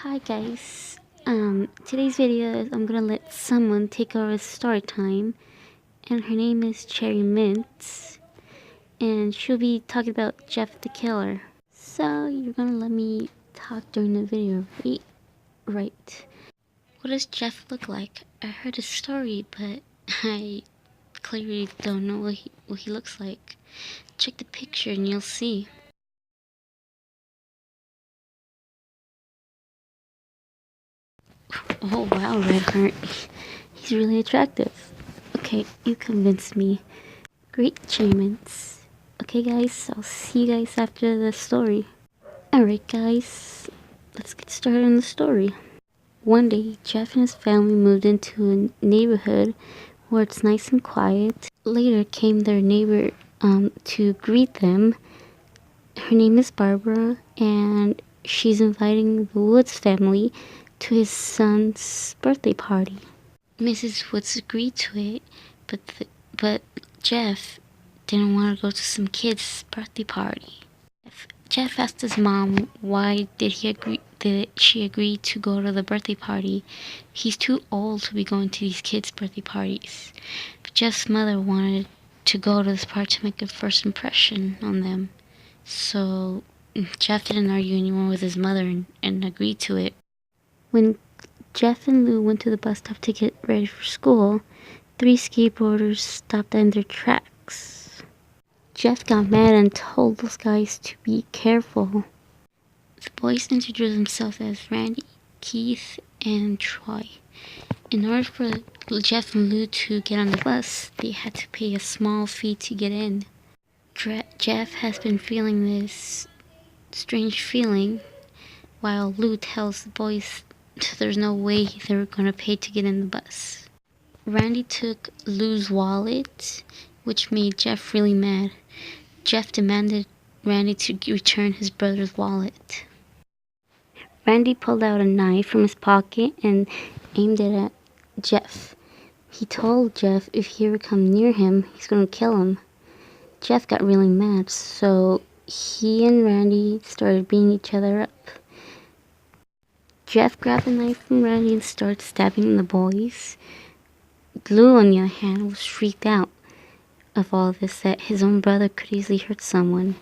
Hi guys. Today's video is I'm gonna let someone take over story time, and her name is Cherry Mint, and she'll be talking about Jeff the Killer. So you're gonna let me talk during the video, right? Right. What does Jeff look like? I heard his story, but I clearly don't know what he looks like. Check the picture and you'll see. Oh wow, Redheart. He's really attractive. Okay, you convinced me. Great achievements. Okay guys, I'll see you guys after the story. Alright guys, let's get started on the story. One day, Jeff and his family moved into a neighborhood where it's nice and quiet. Later came their neighbor to greet them. Her name is Barbara, and she's inviting the Woods family to his son's birthday party. Mrs. Woods agreed to it, but Jeff didn't want to go to some kid's birthday party. Jeff asked his mom why did she agree to go to the birthday party. He's too old to be going to these kids' birthday parties. But Jeff's mother wanted to go to this party to make a first impression on them. So Jeff didn't argue anymore with his mother and agreed to it. When Jeff and Lou went to the bus stop to get ready for school, three skateboarders stopped in their tracks. Jeff got mad and told those guys to be careful. The boys introduced themselves as Randy, Keith, and Troy. In order for Jeff and Lou to get on the bus, they had to pay a small fee to get in. Jeff has been feeling this strange feeling, while Lou tells the boys there's no way they're gonna pay to get in the bus. Randy took Lou's wallet, which made Jeff really mad. Jeff demanded Randy to return his brother's wallet. Randy pulled out a knife from his pocket and aimed it at Jeff. He told Jeff if he ever come near him, he's gonna kill him. Jeff got really mad, so he and Randy started beating each other up. Jeff grabbed a knife from Randy and started stabbing the boys. Lou, on the other hand, was freaked out of all this, that his own brother could easily hurt someone.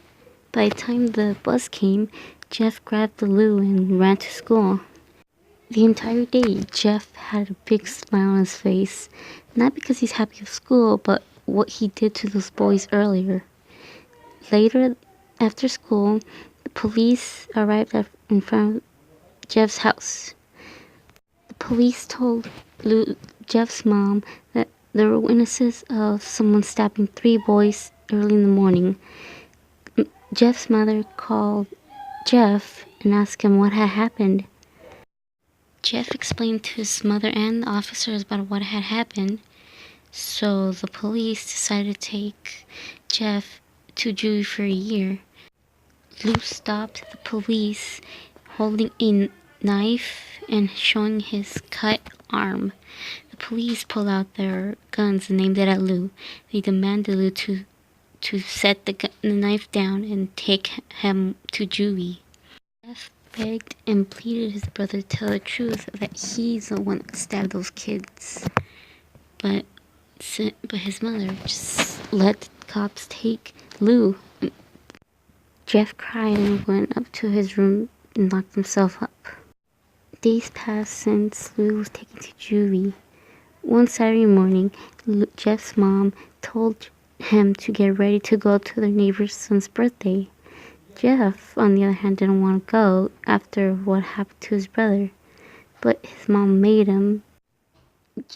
By the time the bus came, Jeff grabbed Lou and ran to school. The entire day, Jeff had a big smile on his face, not because he's happy with school, but what he did to those boys earlier. Later, after school, the police arrived in front of Jeff's house. The police told Jeff's mom that there were witnesses of someone stabbing three boys early in the morning. Jeff's mother called Jeff and asked him what had happened. Jeff explained to his mother and the officers about what had happened, so the police decided to take Jeff to juvie for a year. Lou stopped the police holding a knife and showing his cut arm. The police pulled out their guns and aimed it at Lou. They demanded Lou to set the knife down and take him to juvie. Jeff begged and pleaded his brother to tell the truth, that he's the one that stabbed those kids. But his mother just let the cops take Lou. Jeff cried and went up to his room and locked himself up. Days passed since Lou was taken to juvie. One Saturday morning, Jeff's mom told him to get ready to go to their neighbor's son's birthday. Jeff, on the other hand, didn't want to go after what happened to his brother, but his mom made him.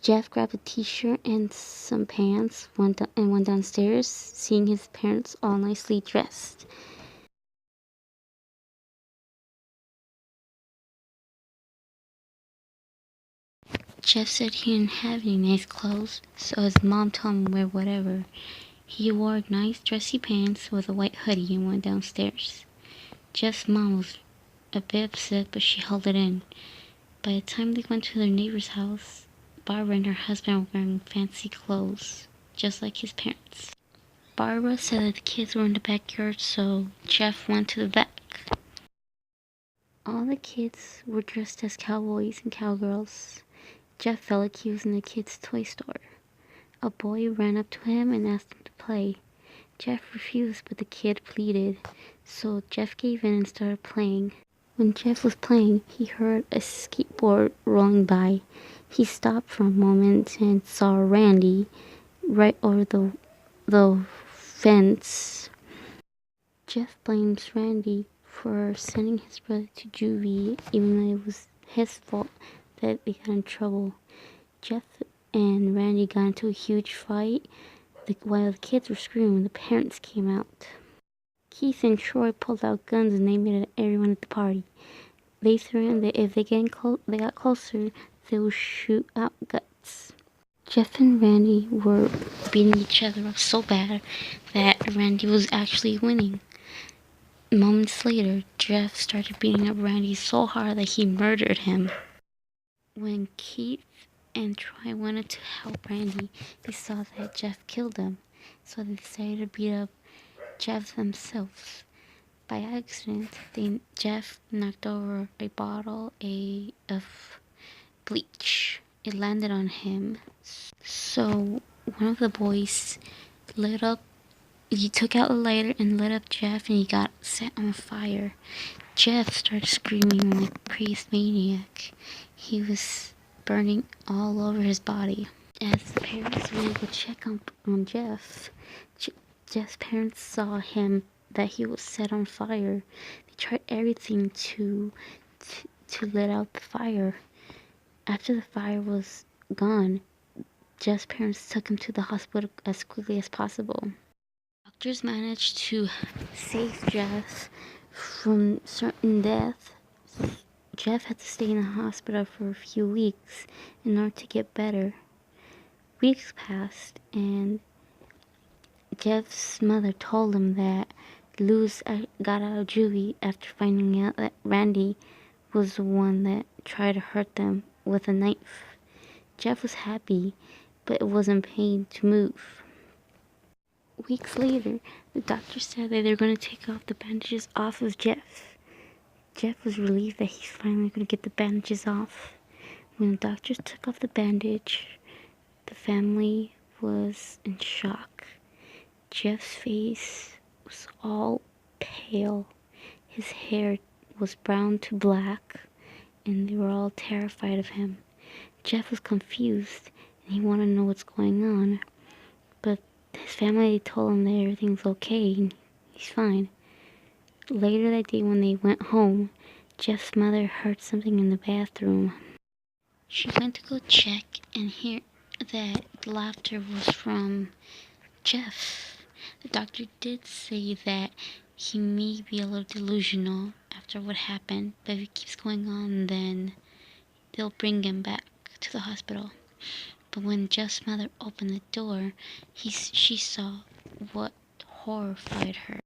Jeff grabbed a t-shirt and some pants went downstairs, seeing his parents all nicely dressed. Jeff said he didn't have any nice clothes, so his mom told him to wear whatever. He wore nice dressy pants with a white hoodie and went downstairs. Jeff's mom was a bit upset, but she held it in. By the time they went to their neighbor's house, Barbara and her husband were wearing fancy clothes, just like his parents. Barbara said that the kids were in the backyard, so Jeff went to the back. All the kids were dressed as cowboys and cowgirls. Jeff felt like he was in a kid's toy store. A boy ran up to him and asked him to play. Jeff refused, but the kid pleaded, so Jeff gave in and started playing. When Jeff was playing, he heard a skateboard rolling by. He stopped for a moment and saw Randy right over the fence. Jeff blames Randy for sending his brother to juvie, even though it was his fault that they got in trouble. Jeff and Randy got into a huge fight. While the kids were screaming, the parents came out. Keith and Troy pulled out guns and aimed it at everyone at the party. They threatened that if they got closer, they would shoot out guts. Jeff and Randy were beating each other up so bad that Randy was actually winning. Moments later, Jeff started beating up Randy so hard that he murdered him. When Keith and Troy wanted to help Randy, they saw that Jeff killed them, so they decided to beat up Jeff themselves. By accident, Jeff knocked over a bottle of bleach. It landed on him. So one of the boys he took out a lighter and lit up Jeff, and he got set on fire. Jeff started screaming like a crazed maniac. He was burning all over his body. As the parents went to go check on Jeff, Jeff's parents saw him that he was set on fire. They tried everything to let out the fire. After the fire was gone, Jeff's parents took him to the hospital as quickly as possible. Doctors managed to save Jeff from certain death. Jeff had to stay in the hospital for a few weeks in order to get better. Weeks passed, and Jeff's mother told him that Luz got out of juvie after finding out that Randy was the one that tried to hurt them with a knife. Jeff was happy, but wasn't paid to move. Weeks later, the doctor said that they were going to take off the bandages off of Jeff. Jeff was relieved that he's finally going to get the bandages off. When the doctors took off the bandage, the family was in shock. Jeff's face was all pale. His hair was brown to black, and they were all terrified of him. Jeff was confused, and he wanted to know what's going on. But his family told him that everything's okay, and he's fine. Later that day when they went home, Jeff's mother heard something in the bathroom. She went to go check and hear that the laughter was from Jeff. The doctor did say that he may be a little delusional after what happened, but if it keeps going on, then they'll bring him back to the hospital. But when Jeff's mother opened the door, she saw what horrified her.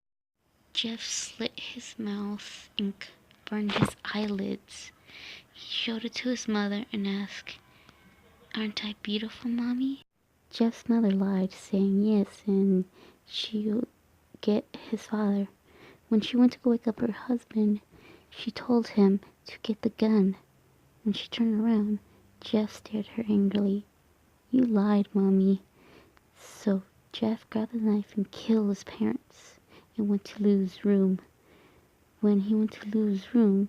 Jeff slit his mouth and burned his eyelids. He showed it to his mother and asked, "Aren't I beautiful, Mommy?" Jeff's mother lied, saying yes, and she would get his father. When she went to go wake up her husband, she told him to get the gun. When she turned around, Jeff stared at her angrily. "You lied, Mommy." So Jeff grabbed the knife and killed his parents and went to Lou's room. When he went to Lou's room,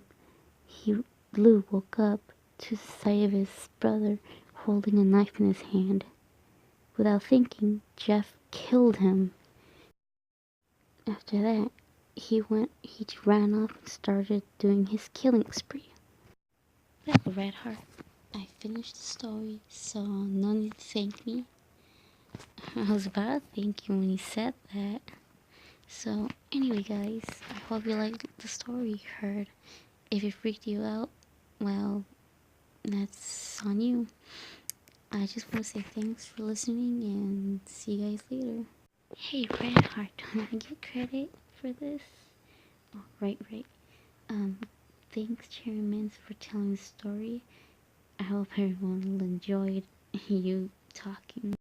Lou woke up to the sight of his brother holding a knife in his hand. Without thinking, Jeff killed him. After that, he ran off and started doing his killing spree. Well, Red Heart, I finished the story, so no need to thank me. I was about to thank you when you said that. So, anyway guys, I hope you liked the story you heard. If it freaked you out, well, that's on you. I just want to say thanks for listening and see you guys later. Hey, Red Heart, don't I get credit for this? Oh, right. Thanks, Cherry Mints, for telling the story. I hope everyone will enjoy you talking.